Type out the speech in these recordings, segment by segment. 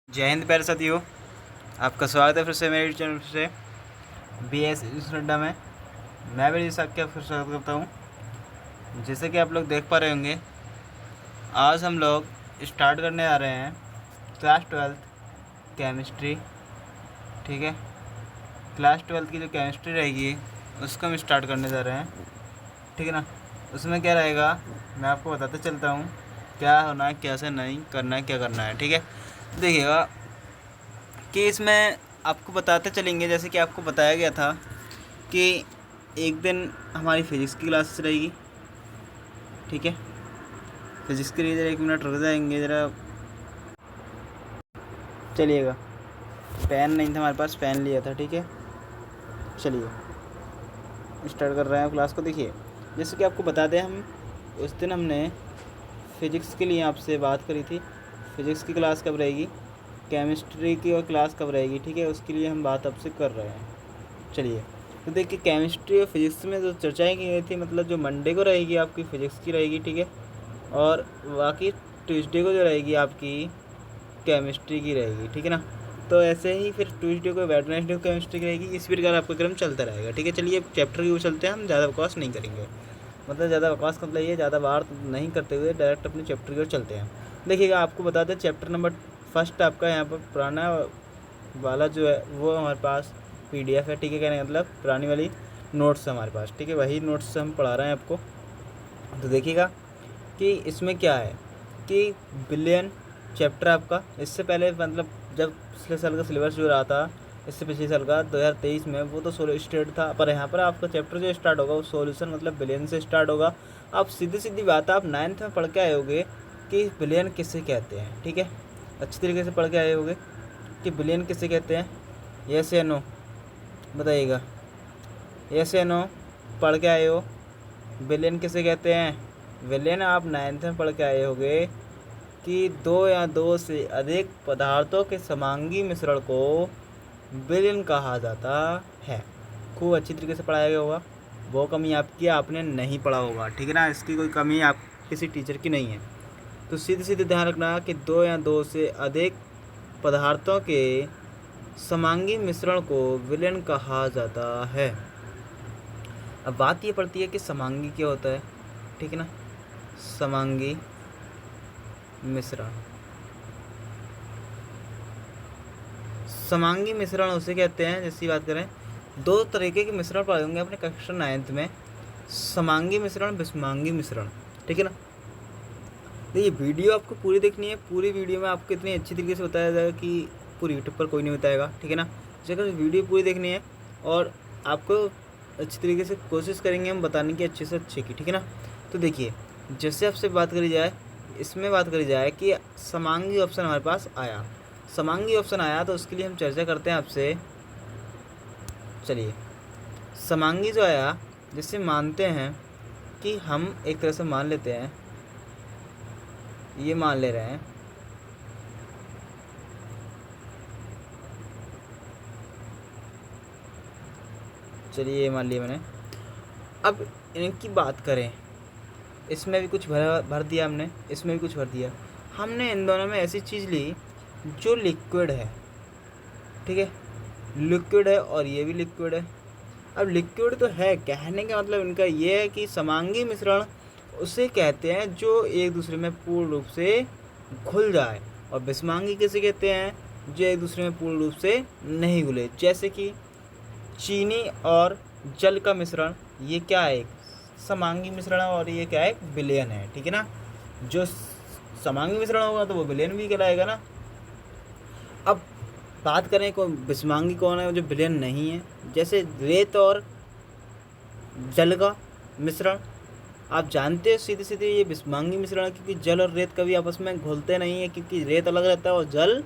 जय हिंद प्यारे साथियों, आपका स्वागत है फिर से मेरे चैनल से BS अड्डा में। मैं भी आपका फिर स्वागत करता हूँ। जैसे कि आप लोग देख पा रहे होंगे, आज हम लोग स्टार्ट करने आ रहे हैं क्लास 12 केमिस्ट्री। ठीक है, क्लास 12 की जो केमिस्ट्री रहेगी उसको हम स्टार्ट करने जा रहे हैं। ठीक है ना। उसमें क्या रहेगा मैं आपको बताते चलता हूँ, क्या होना है, कैसे नहीं करना है, क्या करना है। ठीक है, देखिएगा कि इसमें आपको बताते चलेंगे। जैसे कि आपको बताया गया था कि एक दिन हमारी फिज़िक्स की क्लासेस रहेगी। ठीक है, फिज़िक्स के लिए ज़रा 1 मिनट रुक जाएंगे ज़रा, चलिएगा। पेन नहीं था हमारे पास, पेन लिया था। ठीक है, चलिए स्टार्ट कर रहे हैं क्लास को। देखिए, जैसे कि आपको बता दें, हम उस दिन हमने फ़िज़िक्स के लिए आपसे बात करी थी। फ़िज़िक्स की क्लास कब रहेगी, केमिस्ट्री की और क्लास कब रहेगी। ठीक है, उसके लिए हम बात आपसे कर रहे हैं। चलिए, तो देखिए, केमिस्ट्री और फिज़िक्स में जो चर्चाएँ की गई थी, मतलब जो मंडे को रहेगी आपकी फ़िज़िक्स की रहेगी। ठीक है, और बाकी ट्यूसडे को जो रहेगी आपकी केमिस्ट्री की रहेगी। ठीक है ना। तो ऐसे ही फिर ट्यूसडे को वेडनेसडे को केमिस्ट्री की रहेगी। इस प्रकार आपका क्रम चलता रहेगा। ठीक है, चलिए चैप्टर की ओर चलते हैं। हम ज़्यादा बकवास नहीं करेंगे, मतलब ज़्यादा बकवास का मतलब ये ज़्यादा बार नहीं करते हुए डायरेक्ट अपने चैप्टर की ओर चलते हैं। देखिएगा, आपको बता दें, चैप्टर नंबर फर्स्ट आपका यहाँ पर पुराना वाला जो है वो हमारे पास PDF है। ठीक है, कहने का मतलब पुरानी वाली नोट्स है हमारे पास। ठीक है, वही नोट्स हम पढ़ा रहे हैं आपको। तो देखिएगा कि इसमें क्या है कि बिलियन चैप्टर आपका इससे पहले, मतलब जब पिछले साल का सिलेबस जो रहा था, इससे पिछले साल का 2023 में, वो तो सोलो स्टेट था। पर यहाँ पर आपका चैप्टर जो स्टार्ट होगा वो सॉल्यूशन मतलब बिलियन से स्टार्ट होगा। आप सीधी सीधी बात आप 9th में पढ़ के आए होगे कि बिलियन किसे कहते हैं। ठीक है, अच्छी तरीके से पढ़ के आए होगे कि बिलियन किसे कहते हैं। यस या नो बताइएगा, यस या नो पढ़ के आए हो बिलियन किसे कहते हैं। विलियन आप 9th में पढ़ के आए होगे कि 2 या 2 से अधिक पदार्थों के समांगी मिश्रण को बिलियन कहा जाता है। खूब अच्छी तरीके से पढ़ाया गया होगा। वो कमी आपकी आपने नहीं पढ़ा होगा। ठीक है ना, इसकी कोई कमी आप किसी टीचर की नहीं है। तो सीधे सीधे ध्यान रखना कि 2 या 2 से अधिक पदार्थों के समांगी मिश्रण को विलयन कहा जाता है। अब बात ये पड़ती है कि समांगी क्या होता है। ठीक है ना, समांगी मिश्रण, समांगी मिश्रण उसे कहते हैं, जैसी बात करें, 2 तरीके के मिश्रण पढ़े होंगे अपने कक्षा 9th में, समांगी मिश्रण, विषमांगी मिश्रण। ठीक है ना। देखिए, वीडियो आपको पूरी देखनी है। पूरी वीडियो में आपको इतनी अच्छी तरीके से बताया जाएगा कि पूरी यूट्यूब पर कोई नहीं बताएगा। ठीक है ना, अगर वीडियो पूरी देखनी है और आपको अच्छी तरीके से कोशिश करेंगे हम बताने की अच्छे से अच्छे की। ठीक है ना। तो देखिए, जैसे आपसे बात करी जाए, इसमें बात करी जाए कि समांगी ऑप्शन हमारे पास आया, समांगी ऑप्शन आया, तो उसके लिए हम चर्चा करते हैं आपसे। चलिए, समांगी जो आया, जिसे मानते हैं कि हम एक तरह से मान लेते हैं, ये मान ले रहे हैं चलिए ये मान लिया मैंने। अब इनकी बात करें, इसमें भी कुछ भर दिया हमने, इसमें भी कुछ भर दिया हमने। इन दोनों में ऐसी चीज़ ली जो लिक्विड है। ठीक है, लिक्विड है और ये भी लिक्विड है। अब लिक्विड तो है, कहने का मतलब इनका ये है कि समांगी मिश्रण उसे कहते हैं जो एक दूसरे में पूर्ण रूप से घुल जाए, और विषमांगी किसे कहते हैं, जो एक दूसरे में पूर्ण रूप से नहीं घुले। जैसे कि चीनी और जल का मिश्रण, ये क्या है, एक समांगी मिश्रण है, और ये क्या है, एक विलयन है। ठीक है ना, जो समांगी मिश्रण होगा तो वो विलयन भी कहलाएगा ना। अब बात करें को विषमांगी कौन है, जो विलयन नहीं है, जैसे रेत और जल का मिश्रण। आप जानते हो सीधे सीधे ये विषमांगी मिश्रण है, क्योंकि जल और रेत कभी आपस में घुलते नहीं है, क्योंकि रेत अलग रहता है और जल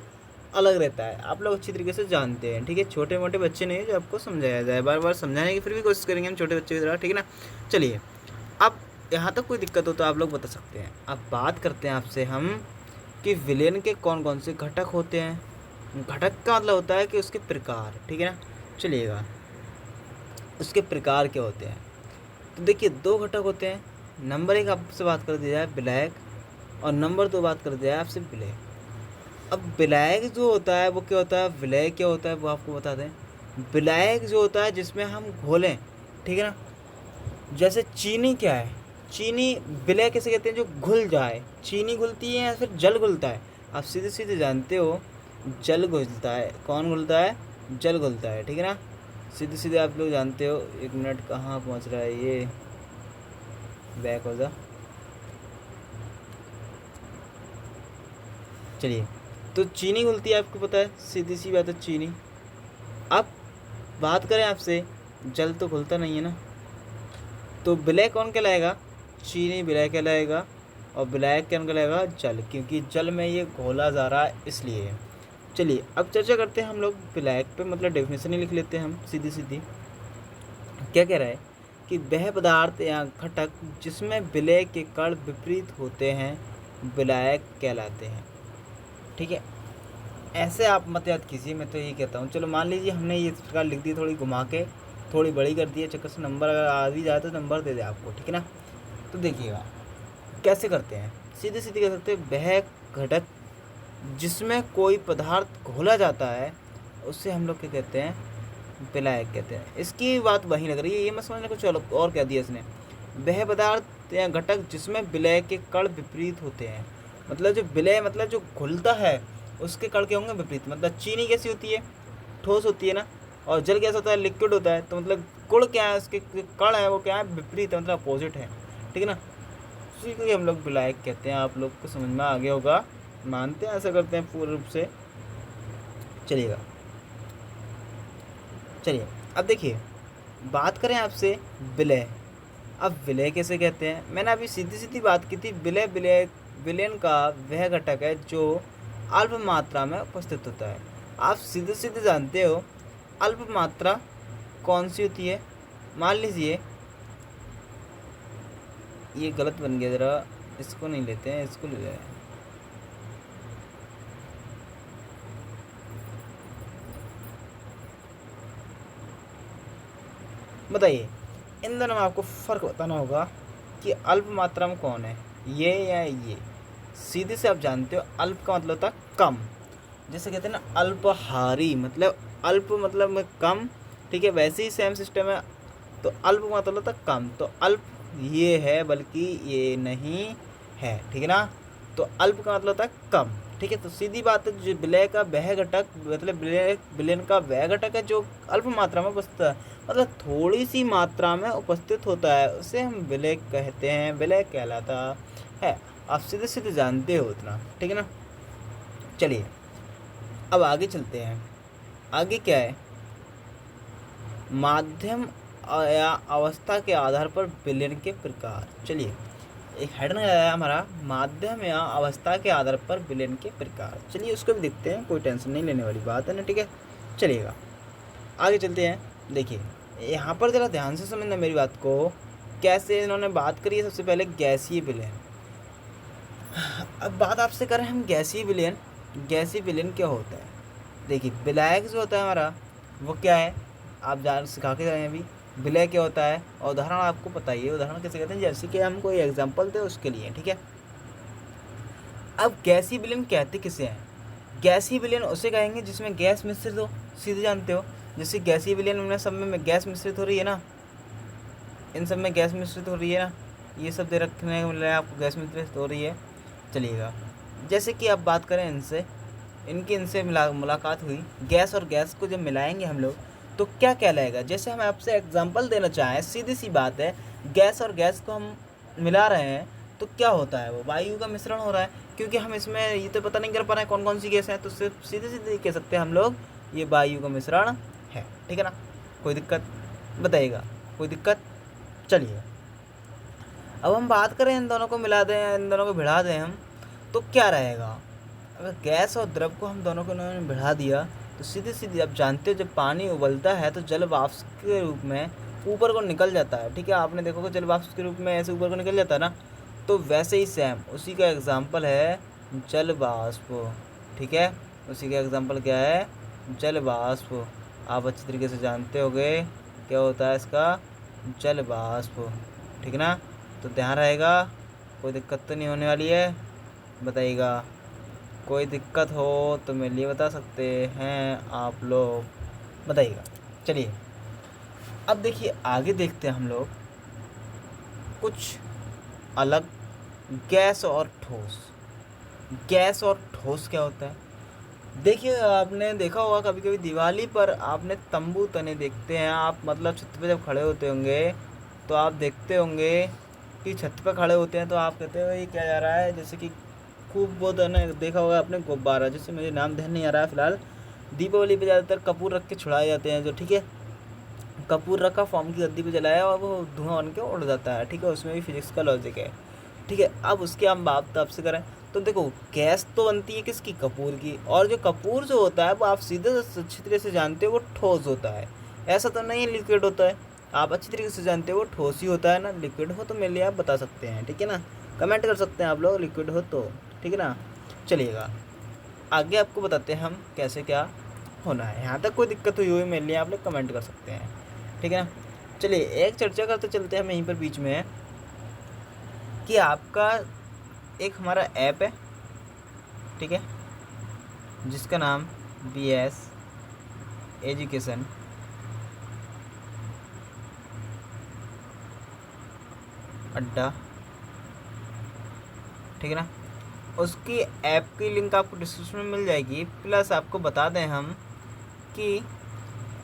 अलग रहता है। आप लोग अच्छी तरीके से जानते हैं। ठीक है, छोटे मोटे बच्चे नहीं है जो आपको समझाया जाए, बार बार समझाने की फिर भी कोशिश करेंगे हम छोटे बच्चे की तरह। ठीक है ना। चलिए, अब यहाँ तक कोई दिक्कत हो तो आप लोग बता सकते हैं। अब बात करते हैं आपसे हम कि विलयन के कौन कौन से घटक होते हैं। घटक का मतलब होता है कि उसके प्रकार। ठीक है ना, चलिएगा, उसके प्रकार क्या होते हैं। तो देखिए, 2 घटक होते हैं। नंबर 1 आपसे बात कर दिया जाए ब्लैक, और नंबर 2 बात कर दिया जाए आपसे विलय। अब विलायक जो होता है वो क्या होता है, विलय क्या होता है वो आपको बता दें। विलायक जो होता है जिसमें हम घोलें, ठीक है ना। जैसे चीनी क्या है, चीनी विलय कैसे कहते हैं, जो घुल जाए। चीनी घुलती है या फिर जल घुलता है, आप सीधे सीधे जानते हो जल घुलता है। कौन घुलता है, जल घुलता है, ठीक है ना। सीधे सीधे आप लोग जानते हो। एक मिनट, कहाँ पहुँच रहा है ये, बैक हो जा। चलिए, तो चीनी घुलती है, आपको पता है, सीधी सी बात है चीनी। अब बात करें आपसे, जल तो घुलता नहीं है ना, तो विलय कौन कहलाएगा, चीनी विलय कहलाएगा। और विलायक कौन कहलाएगा, जल, क्योंकि जल में ये घोला जा रहा है इसलिए। चलिए अब चर्चा करते हैं हम लोग विलायक पे, मतलब डेफिनेशन ही लिख लेते हैं हम सीधी सीधी। क्या कह रहा है कि वह पदार्थ या घटक जिसमें विलय के कण विपरीत होते हैं विलायक कहलाते हैं, ठीक है। ऐसे आप मत याद कीजिए, मैं तो यही कहता हूँ। चलो मान लीजिए हमने ये इस प्रकार लिख दी, थोड़ी घुमा के, थोड़ी बड़ी कर दी है, चक्कर से नंबर अगर आ भी जाए तो नंबर दे दे आपको, ठीक है ना। तो देखिएगा कैसे करते हैं, सीधे सीधे कह सकते हैं, वह घटक जिसमें कोई पदार्थ घोला जाता है उससे हम लोग क्या कहते हैं, विलायक कहते हैं। इसकी बात वही लग रही है, ये मैं समझने कुछ अलग और कह दिया इसने। वह पदार्थ या घटक जिसमें विलय के कण विपरीत होते हैं, मतलब जो विलय मतलब जो घुलता है उसके कण क्या होंगे, विपरीत। मतलब चीनी कैसी होती है, ठोस होती है ना, और जल कैसा होता है, लिक्विड होता है। तो मतलब गुण क्या है, उसके कण है वो क्या है, विपरीत है, मतलब अपोजिट है, ठीक है ना। उसी को हम लोग विलायक कहते हैं। आप लोग को समझ में आ गया होगा, मानते हैं, ऐसा करते हैं पूर्ण रूप से। चलिएगा, चलिए अब देखिए, बात करें आपसे विलय। अब विलय कैसे कहते हैं, मैंने अभी सीधी सीधी बात की थी। विलय विलय विलयन का वह घटक है जो अल्प मात्रा में उपस्थित होता है। आप सीधे सीधे जानते हो अल्प मात्रा कौन सी होती है। मान लीजिए ये गलत बन गया, ज़रा इसको नहीं लेते हैं, इसको ले लें। बताइए, इन दोनों में आपको फ़र्क बताना होगा कि अल्प मात्रा में कौन है, ये या ये। सीधे से आप जानते हो अल्प का मतलब होता है कम। जैसे कहते हैं ना अल्पहारी, मतलब अल्प मतलब में कम, ठीक है। वैसे ही सेम सिस्टम है। तो अल्प का मतलब होता है कम, तो अल्प ये है बल्कि ये नहीं है, ठीक है ना। तो अल्प का मतलब होता है कम, ठीक है। तो सीधी बात है, जो विलय का वह घटक, मतलब विलयन का वह घटक है जो अल्प मात्रा में उपस्थित है, मतलब थोड़ी सी मात्रा में उपस्थित होता है, उसे हम विलय कहते हैं, विलय कहलाता है। आप सीधे सीधे जानते हो इतना, ठीक है ना। चलिए अब आगे चलते हैं। आगे क्या है, माध्यम या अवस्था के आधार पर विलयन के प्रकार। चलिए, एक हेडर आया हमारा, माध्यम या अवस्था के आधार पर विलयन के प्रकार। चलिए उसको भी देखते हैं, कोई टेंशन नहीं लेने वाली बात है ना, ठीक है। चलिएगा आगे चलते हैं। देखिए यहाँ पर ज़रा ध्यान से समझना मेरी बात को, कैसे इन्होंने बात करी है। सबसे पहले गैसीय विलयन। अब बात आपसे करें हम गैसीय विलयन। गैसीय विलयन क्या होता है, देखिए विलायक जो होता है हमारा वो क्या है, आप जान सिखा के जाएँ अभी। विलय क्या होता है, और उदाहरण आपको पता ही है, उदाहरण कैसे कहते हैं, जैसे कि हम कोई एग्जांपल दे उसके लिए, ठीक है। अब गैसीय विलयन कहते किसे हैं, गैसीय विलयन उसे कहेंगे जिसमें गैस मिश्रित हो। सीधे जानते हो, जैसे गैसीय विलयन में सब में गैस मिश्रित हो रही है ना, इन सब में गैस मिश्रित हो रही है ना, ये सब दे रखने को मिल रहा है आपको, गैस मिश्रित हो रही है। चलिएगा, जैसे कि अब बात करें इनसे, इनसे मुलाकात हुई, गैस और गैस को जब मिलाएंगे हम लोग तो क्या कहलाएगा। जैसे हम आपसे एग्जांपल देना चाहें, सीधी सी बात है, गैस और गैस को हम मिला रहे हैं तो क्या होता है, वो वायु का मिश्रण हो रहा है। क्योंकि हम इसमें ये तो पता नहीं कर पा रहे हैं कौन कौन सी गैस है, तो सिर्फ सीधे सीधे कह सकते हैं हम लोग ये वायु का मिश्रण है, ठीक है ना। कोई दिक्कत बताइएगा, कोई दिक्कत। चलिए अब हम बात करें, इन दोनों को मिला दें, इन दोनों को भिड़ा दें हम, तो क्या रहेगा। अगर गैस और द्रव को हम दोनों को उन्होंने बढ़ा दिया तो सीधे सीधे आप जानते हो जब पानी उबलता है तो जल वाष्प के रूप में ऊपर को निकल जाता है, ठीक है। आपने देखोगे जल वाष्प के रूप में ऐसे ऊपर को निकल जाता है ना, तो वैसे ही सेम उसी का एग्जाम्पल है जल वाष्प, ठीक है। उसी का एग्जाम्पल क्या है, जल वाष्प। आप अच्छी तरीके से जानते होगे क्या होता है इसका, जल वाष्प, ठीक है ना। तो ध्यान रहेगा, कोई दिक्कत तो नहीं होने वाली है, बताइएगा। कोई दिक्कत हो तो मेरे लिए बता सकते हैं आप लोग, बताइएगा। चलिए अब देखिए आगे देखते हैं हम लोग कुछ अलग। गैस और ठोस। गैस और ठोस क्या होता है? देखिए आपने देखा होगा कभी कभी दिवाली पर आपने तंबू तने देखते हैं आप, मतलब छत पे जब खड़े होते होंगे तो आप देखते होंगे कि छत पे खड़े होते हैं तो आप कहते हो ये क्या जा रहा है, जैसे कि खूब बहुत है ना, देखा होगा आपने गुब्बारा, जैसे मुझे नाम ध्यान नहीं आ रहा है फिलहाल। दीपावली पे ज़्यादातर कपूर रख के छुड़ाए जाते हैं जो, ठीक है। कपूर रखा फॉर्म की गद्दी पे जलाया और वो धुआं बन के उड़ जाता है, ठीक है। उसमें भी फिजिक्स का लॉजिक है, ठीक है। अब उसकी हम बात तब से करें तो देखो गैस तो बनती है किसकी, कपूर की। और जो कपूर जो होता है वो आप सीधे अच्छी तरह से जानते हो वो ठोस होता है, ऐसा तो नहीं लिक्विड होता है। आप अच्छी तरीके से जानते हो वो ठोस ही होता है ना, लिक्विड हो तो मेरे लिए आप बता सकते हैं, ठीक है ना। कमेंट कर सकते हैं आप लोग लिक्विड हो तो, ठीक है ना। चलिएगा आगे आपको बताते हैं हम कैसे क्या होना है। यहाँ तक कोई दिक्कत हुई हुई मेरे लिए आप लोग कमेंट कर सकते हैं, ठीक है ना। चलिए एक चर्चा करते चलते हैं हम यहीं पर बीच में, कि आपका एक हमारा ऐप है, ठीक है, जिसका नाम BS एजुकेशन अड्डा, ठीक है ना। उसकी ऐप की लिंक आपको डिस्क्रिप्शन में मिल जाएगी। प्लस आपको बता दें हम कि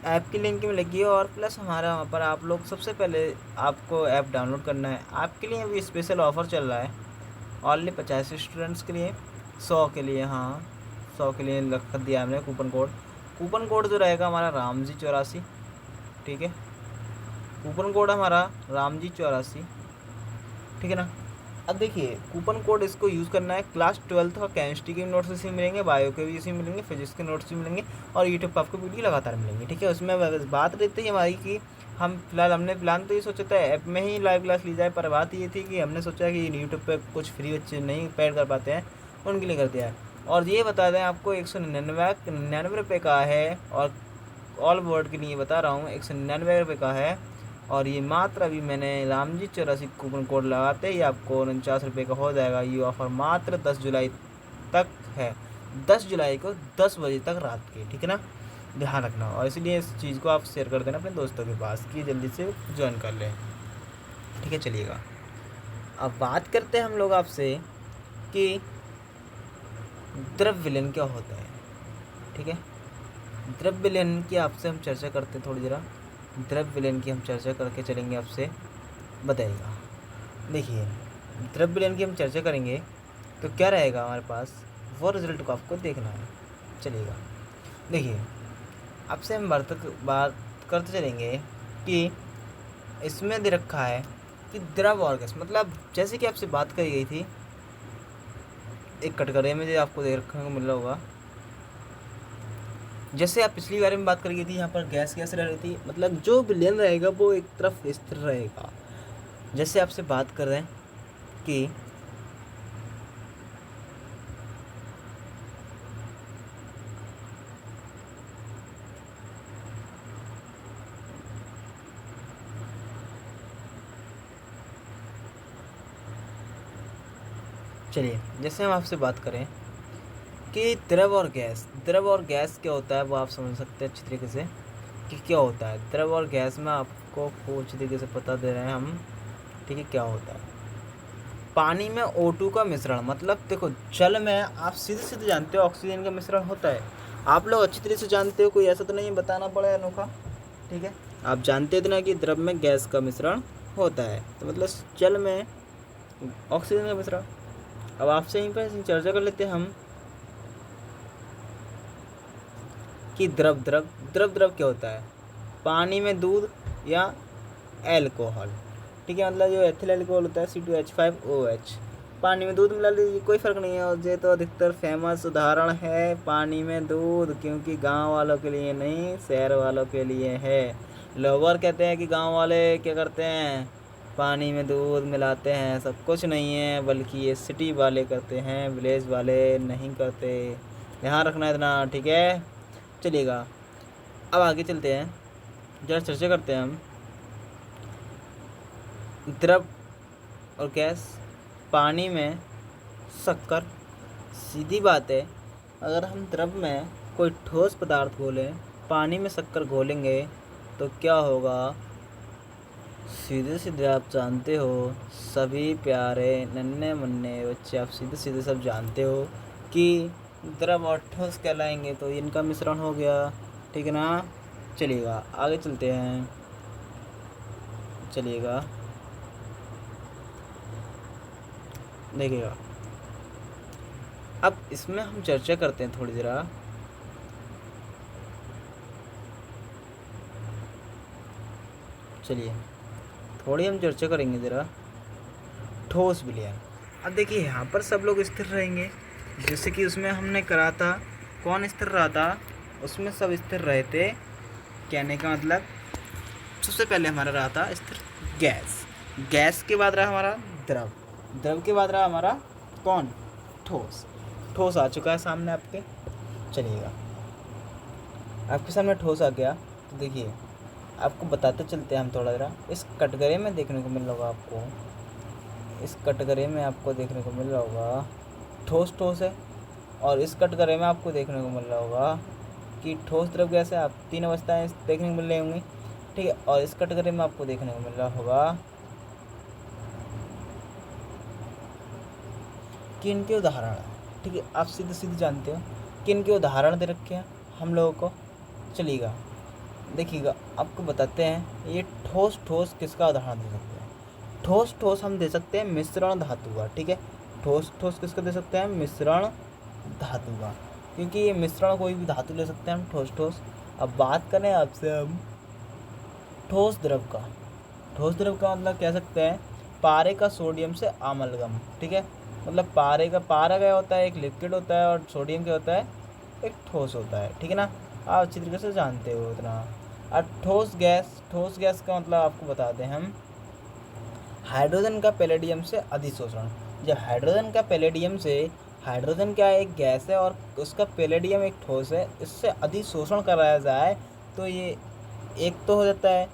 ऐप की लिंक मिलेगी, और प्लस हमारा वहाँ पर आप लोग सबसे पहले आपको ऐप डाउनलोड करना है। आपके लिए अभी स्पेशल ऑफ़र चल रहा है, ओनली 50 स्टूडेंट्स के लिए, 100 के लिए, हाँ 100 के लिए रख दिया हमने कूपन कोड। कूपन कोड जो रहेगा हमारा रामजी 84, ठीक है। कूपन कोड हमारा रामजी 84, ठीक है ना। अब देखिए कूपन कोड इसको यूज़ करना है। क्लास 12th का केमिस्ट्री के नोट्स इसी मिलेंगे, बायो के भी इसी मिलेंगे, फिजिक्स के नोट्स भी मिलेंगे, और यूट्यूब पर आपको वीडियो लगातार मिलेंगे, ठीक है। उसमें बात रहती है हमारी कि हम फिलहाल हमने प्लान तो ये सोचा था ऐप में ही लाइव क्लास ली जाए, पर बात ये थी कि हमने सोचा कि यूट्यूब पर कुछ फ्री बच्चे नहीं पेड कर पाते हैं, उनके लिए कर दिया है। और ये बता दें आपको 199 रुपये का है, और ऑल बोर्ड के लिए बता रहा हूँ 199 रुपये का है। और ये मात्र अभी मैंने रामजी 84 कूपन कोड लगाते ही आपको 49 रुपये का हो जाएगा। ये ऑफ़र मात्र 10 जुलाई तक है, 10 जुलाई को 10 बजे तक रात के, ठीक है ना, ध्यान रखना। और इसलिए इस चीज़ को आप शेयर कर देना अपने दोस्तों के पास कि जल्दी से ज्वाइन कर लें, ठीक है। चलिएगा अब बात करते हैं हम लोग आपसे कि द्रव्य विलयन क्या होता है, ठीक है। द्रव्य विलयन की आपसे हम चर्चा करते हैं थोड़ी ज़रा, द्रव्य विलयन की हम चर्चा करके चलेंगे आपसे, बताइएगा। देखिए द्रव्य विलयन की हम चर्चा करेंगे तो क्या रहेगा हमारे पास, वो रिजल्ट को आपको देखना है। चलिएगा देखिए आपसे हम बात करते चलेंगे कि इसमें दे रखा है कि द्रव और गैस, मतलब जैसे कि आपसे बात करी गई थी एक कटघरे में जो आपको दे रखने को मिल रहा होगा, जैसे आप पिछली बार में बात करी गई थी, यहाँ पर गैस गैस रह रही थी, मतलब जो विलयन रहेगा वो एक तरफ स्थिर रहेगा। जैसे आपसे बात कर रहे हैं कि चलिए जैसे हम आपसे बात करें कि द्रव और गैस, द्रव और गैस क्या होता है वो आप समझ सकते हैं अच्छी तरीके से कि क्या होता है द्रव और गैस में, आपको अच्छी तरीके से पता दे रहे हैं हम, ठीक है। क्या होता है पानी में O2 का मिश्रण, मतलब देखो जल में आप सीधे सीधे जानते हो ऑक्सीजन का मिश्रण होता है, आप लोग अच्छी तरह से जानते हो, कोई ऐसा तो नहीं बताना पड़ा अनोखा, ठीक है। आप जानते थे ना कि द्रव में गैस का मिश्रण होता है, तो मतलब जल में ऑक्सीजन का मिश्रण। अब आपसे यहीं पर चर्चा कर लेते हैं हम कि द्रव द्रव द्रव द्रव क्या होता है, पानी में दूध या एल्कोहल, ठीक है। मतलब जो एथिल एल्कोहल होता है C2H5OH, पानी में दूध मिला लीजिए कोई फ़र्क नहीं है। और ये तो अधिकतर फेमस उदाहरण है पानी में दूध, क्योंकि गांव वालों के लिए नहीं शहर वालों के लिए है। लोअर कहते हैं कि गांव वाले क्या करते हैं पानी में दूध मिलाते हैं, सब कुछ नहीं है, बल्कि ये सिटी वाले करते हैं, विलेज वाले नहीं करते, ध्यान रखना इतना, ठीक है। चलिएगा अब आगे चलते हैं, जरा चर्चा करते हैं हम द्रव और गैस, पानी में शक्कर, सीधी बात है, अगर हम द्रव में कोई ठोस पदार्थ घोलें, पानी में शक्कर घोलेंगे तो क्या होगा? सीधे सीधे आप जानते हो, सभी प्यारे नन्हे मुन्ने बच्चे, आप सीधे सीधे सब जानते हो कि द्रव और ठोस कहलाएंगे तो इनका मिश्रण हो गया, ठीक है ना। चलिएगा आगे चलते हैं, चलिएगा देखिएगा। अब इसमें हम चर्चा करते हैं थोड़ी ज़रा। चलिए थोड़ी हम चर्चा करेंगे ज़रा ठोस विलयन। अब देखिए यहाँ पर सब लोग स्थिर रहेंगे, जैसे कि उसमें हमने करा था। कौन स्थिर रहा था? उसमें सब स्थिर रहे थे। कहने का मतलब सबसे पहले हमारा रहा था स्थिर गैस, गैस के बाद रहा हमारा द्रव, द्रव के बाद रहा हमारा कौन? ठोस। ठोस आ चुका है सामने आपके। चलिएगा आपके सामने ठोस आ गया तो देखिए आपको बताते चलते हैं हम थोड़ा ज़रा। इस कटघरे में देखने को मिल रहा होगा आपको, इस कटघरे में आपको देखने को मिल रहा होगा ठोस ठोस है, और इस कटघरे में आपको देखने को मिल रहा होगा कि ठोस द्रव गैस है। आप तीन अवस्थाएं देखने को मिल रही होंगी, ठीक है। और इस कटघरे में आपको देखने को मिल रहा होगा कि इनके उदाहरण, ठीक है। आप सीधे सीधे जानते हो कि इनके उदाहरण दे रखे हैं हम लोगों को। चलिएगा देखिएगा आपको बताते हैं ये ठोस ठोस किसका उदाहरण दे सकते हैं। ठोस ठोस हम दे सकते हैं मिश्रण धातु का, ठीक है। ठोस ठोस किसका दे सकते हैं? मिश्रण धातु का, क्योंकि ये मिश्रण कोई भी धातु ले सकते हैं हम ठोस ठोस। अब बात करें आपसे हम ठोस द्रव का। ठोस द्रव का मतलब कह सकते हैं पारे का सोडियम से अमलगम, ठीक है। मतलब पारे का पारा क्या होता है? एक लिक्विड होता है, और सोडियम क्या होता है? एक ठोस होता है, ठीक है ना। आप अच्छी तरीके से जानते हो इतना। अब ठोस गैस, ठोस गैस का मतलब आपको बता दें हम हाइड्रोजन का पैलेडियम से अधिशोषण। जब हाइड्रोजन का पैलेडियम से, हाइड्रोजन क्या एक गैस है और उसका पैलेडियम एक ठोस है, इससे अधिशोषण कराया जाए तो ये एक तो हो जाता है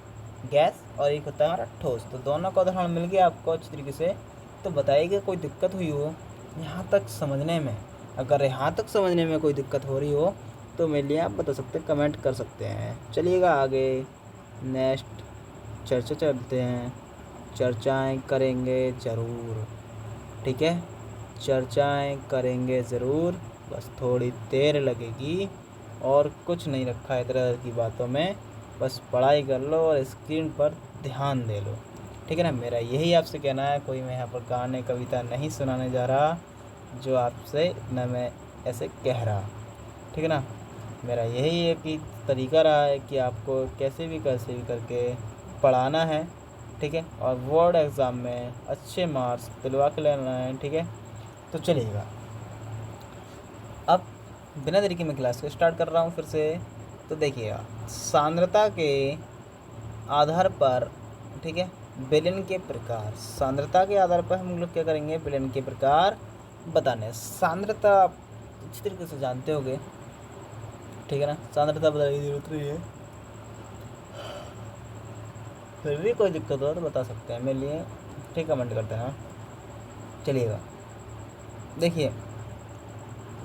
गैस और एक होता है हमारा ठोस। तो दोनों का उदाहरण मिल गया आपको अच्छी तरीके से। तो बताइए कि कोई दिक्कत हुई हो यहाँ तक समझने में? अगर यहाँ तक समझने में कोई दिक्कत हो रही हो तो मेरे लिए आप बता सकते हैं, कमेंट कर सकते हैं। चलिएगा आगे नेक्स्ट चर्चा चलते हैं। चर्चाएं करेंगे ज़रूर, ठीक है। चर्चाएं करेंगे ज़रूर, बस थोड़ी देर लगेगी और कुछ नहीं रखा है इधर की बातों में। बस पढ़ाई कर लो और स्क्रीन पर ध्यान दे लो, ठीक है ना। मेरा यही आपसे कहना है, कोई मैं यहाँ पर गाने कविता नहीं सुनाने जा रहा जो आपसे न मैं ऐसे कह रहा, ठीक है ना। मेरा यही एक ही तरीका रहा है कि आपको कैसे भी करके पढ़ाना है, ठीक है। और बोर्ड एग्ज़ाम में अच्छे मार्क्स दिलवा के लेना है, ठीक है। तो चलिएगा अब बिना देरी के मैं क्लास को स्टार्ट कर रहा हूँ फिर से। तो देखिएगा सांद्रता के आधार पर, ठीक है, विलयन के प्रकार। सांद्रता के आधार पर हम लोग क्या करेंगे? विलयन के प्रकार बताने। सांद्रता आप अच्छी तरीके से जानते होंगे, ठीक है ना। सांद्रता बताने की जरूरत नहीं है, फिर भी कोई दिक्कत हो तो बता सकते हैं मेरे लिए, ठीक, कमेंट करते हैं। चलिएगा देखिए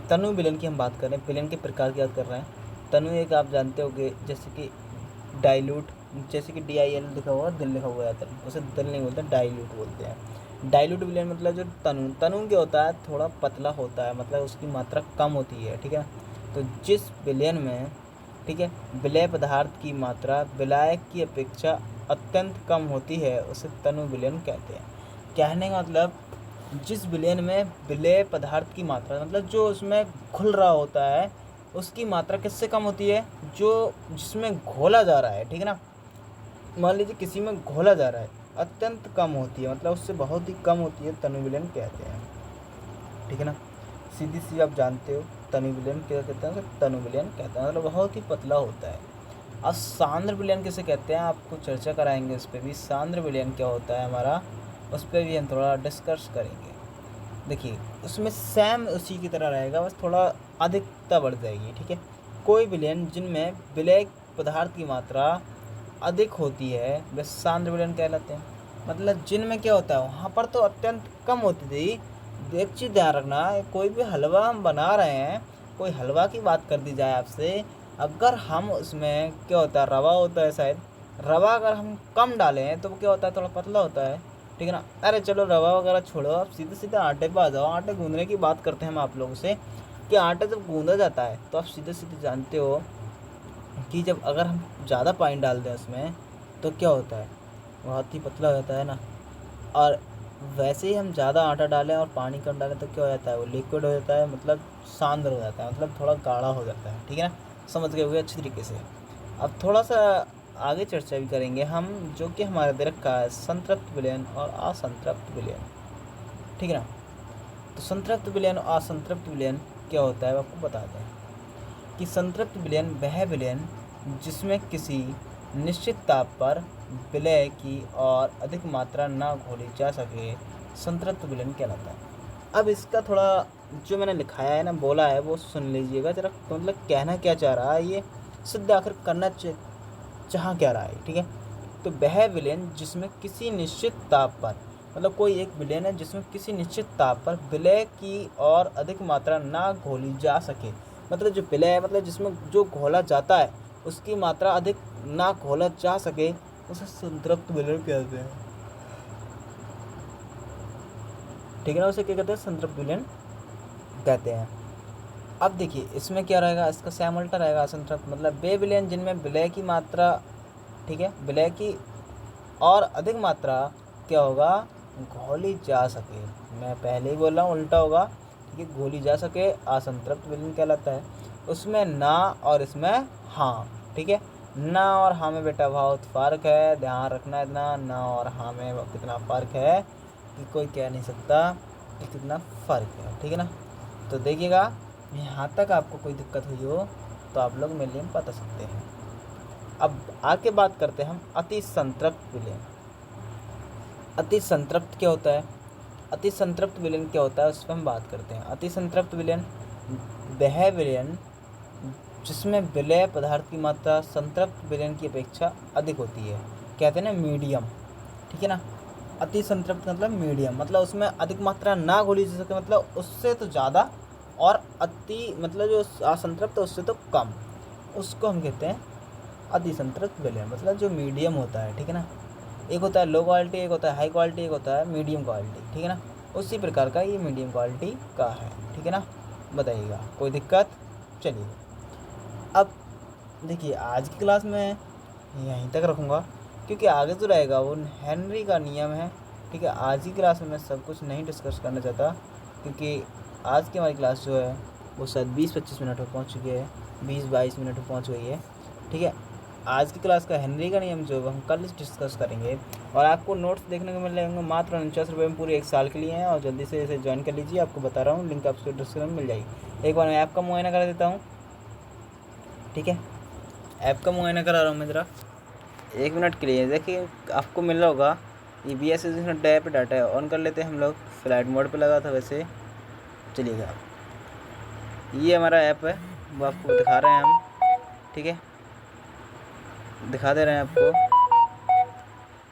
तनु विलयन की हम बात कर रहे हैं, विलयन के प्रकार की बात कर रहे हैं। तनु एक आप जानते होंगे जैसे कि डाइल्यूट, जैसे कि DIL लिखा हुआ, दिल लिखा हुआ जाता है, उसे दिल नहीं बोलते, डाइल्यूट बोलते हैं। डाइल्यूट विलयन मतलब जो तनु, तनु क्या होता है? थोड़ा पतला होता है, मतलब उसकी मात्रा कम होती है, ठीक है। तो जिस विलयन में, ठीक है, विलय पदार्थ की मात्रा विलायक की अपेक्षा अत्यंत कम होती है उसे तनु विलयन कहते हैं। कहने का मतलब जिस विलयन में विलय पदार्थ की मात्रा, मतलब जो उसमें घुल रहा होता है उसकी मात्रा किससे कम होती है? जो जिसमें घोला जा रहा है, ठीक है ना। मान लीजिए किसी में घोला जा रहा है, अत्यंत कम होती है, मतलब उससे बहुत ही कम होती है, तनु विलयन कहते हैं, ठीक है ना। सीधी सी आप जानते हो तनु विलयन क्या कहते हैं? तनु विलयन कहते हैं, मतलब बहुत ही पतला होता है। अब सांद्र विलयन किसे कहते हैं आपको चर्चा कराएंगे उस पर भी। सांद्र विलयन क्या होता है हमारा, उस पर भी हम थोड़ा डिस्कस करेंगे। देखिए उसमें सेम उसी की तरह रहेगा, बस थोड़ा अधिकता बढ़ जाएगी, ठीक है। कोई विलयन जिनमें विलय पदार्थ की मात्रा अधिक होती है वे सांद्र विलयन कहलाते हैं। मतलब जिनमें क्या होता है वहाँ पर तो अत्यंत कम होती थी, एक चीज़ ध्यान रखना, कोई भी हलवा हम बना रहे हैं, कोई हलवा की बात कर दी जाए आपसे, अगर हम उसमें क्या होता है, रवा होता है शायद, रवा अगर हम कम डालें तो वो क्या होता है, थोड़ा पतला होता है, ठीक है ना। अरे चलो रवा वगैरह छोड़ो, आप सीधे सीधे आटे पे आ जाओ। आटे गूंदने की बात करते हैं हम आप लोगों से, कि आटा जब गूंदा जाता है तो आप सीधे सीधे जानते हो कि जब अगर हम ज़्यादा पानी डाल दें उसमें तो क्या होता है, बहुत ही पतला हो जाता है ना। और वैसे ही हम ज़्यादा आटा डालें और पानी कम डालें तो क्या हो जाता है, वो लिक्विड हो जाता है, मतलब सांद्र हो जाता है, मतलब थोड़ा गाढ़ा हो जाता है, ठीक है ना। समझ गए होंगे अच्छी तरीके से। अब थोड़ा सा आगे चर्चा भी करेंगे हम, जो कि हमारे दे रखा है संतृप्त विलयन और असंतृप्त विलयन, ठीक है ना। तो संतृप्त विलयन और असंतृप्त विलयन क्या होता है आपको बताते हैं कि संतृप्त विलयन वह विलयन जिसमें किसी निश्चित ताप पर विलय की और अधिक मात्रा न घोली जा सके संतृप्त विलयन कहलाता है। अब इसका थोड़ा जो मैंने लिखाया है ना, बोला है, वो सुन लीजिएगा जरा, मतलब कहना क्या चाह रहा है ये, सिद्ध आखिर करना चाह क्या रहा है, ठीक है। तो वह विलयन जिसमें किसी निश्चित ताप पर, मतलब कोई एक विलयन है जिसमें किसी निश्चित ताप पर विलय की और अधिक मात्रा ना घोली जा सके, मतलब जो विलय है, मतलब जिसमें जो घोला जाता है उसकी मात्रा अधिक ना घोला जा सके, उसे संतृप्त विलयन कहते हैं, ठीक है ना। उसे क्या कहते हैं, संतृप्त विलयन कहते हैं। अब देखिए इसमें क्या रहेगा, इसका सेम उल्टा रहेगा असंतृप्त, मतलब वे विलयन जिनमें विलय की मात्रा, ठीक है, विलय की और अधिक मात्रा क्या होगा, घोली जा सके। मैं पहले ही बोल रहा हूँ उल्टा होगा, ठीक है, घोली जा सके असंतृप्त विलयन कहलाता है। उसमें ना और इसमें हाँ, ठीक है। ना और हाँ में बेटा बहुत फ़र्क है, ध्यान रखना इतना, ना और हाँ में कितना फ़र्क है कि कोई कह नहीं सकता कि कितना फ़र्क है, ठीक है ना। तो देखिएगा, यहाँ तक आपको कोई दिक्कत हुई हो तो आप लोग मेरे लिए बता सकते हैं। अब आगे बात करते हैं हम अति संतृप्त विलयन। अति संतृप्त क्या होता है, अति संतृप्त विलयन क्या होता है, उस पर हम बात करते हैं। अति संतृप्त विलयन वह विलयन जिसमें विलय पदार्थ की मात्रा संतृप्त विलयन की अपेक्षा अधिक होती है, कहते हैं ना मीडियम, ठीक है ना। अति संतृप्त मतलब मीडियम, मतलब उसमें अधिक मात्रा ना घोली जा सके, मतलब उससे तो ज़्यादा, और अति मतलब जो असंतृप्त है उससे तो कम, उसको हम कहते हैं अति संतृप्त विलयन, मतलब जो मीडियम होता है, ठीक है ना। एक होता है लो क्वालिटी, एक होता है हाई क्वालिटी, एक होता है मीडियम क्वालिटी, ठीक है ना। उसी प्रकार का ये मीडियम क्वालिटी का है, ठीक है ना। बताइएगा कोई दिक्कत। चलिए अब देखिए, आज की क्लास में यहीं तक रखूँगा, क्योंकि आगे जो रहेगा वो हेनरी का नियम है, ठीक है। आज की क्लास में मैं सब कुछ नहीं डिस्कस करना चाहता, क्योंकि आज की हमारी क्लास जो है वो शायद 20-25 मिनट में पहुँच चुकी है, 20-22 मिनट में पहुँच गई है, ठीक है। आज की क्लास का हेनरी का नियम जो है हम कल डिस्कस करेंगे, और आपको नोट्स देखने को मिल जाएंगे मात्र 49 रुपये में पूरे 1 साल के लिए हैं, और जल्दी से इसे ज्वाइन कर लीजिए। आपको बता रहा हूँ, लिंक आपको डिस्क्रिप्शन में मिल जाएगी। एक बार मैं ऐप का मुआयना करा देता हूँ, ठीक है। ऐप का मुआयना करा रहा हूँ मैं ज़रा 1 मिनट के लिए। देखिए आपको मिल रहा होगा EBS ऐप डाटा ऑन कर लेते हैं हम लोग, फ्लाइट मोड पे लगा था वैसे। चलिएगा, ये हमारा ऐप है, वो आपको दिखा रहे हैं हम, ठीक है, दिखा दे रहे हैं आपको।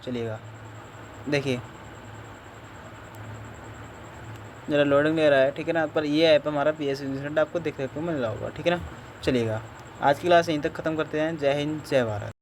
चलिएगा देखिए ज़रा लोडिंग ले रहा है, ठीक है ना। पर ये ऐप हमारा PS आपको देखने को मिल रहा होगा, ठीक है ना। चलिएगा आज की क्लास यहीं तक ख़त्म करते हैं। जय हिंद, जय भारत।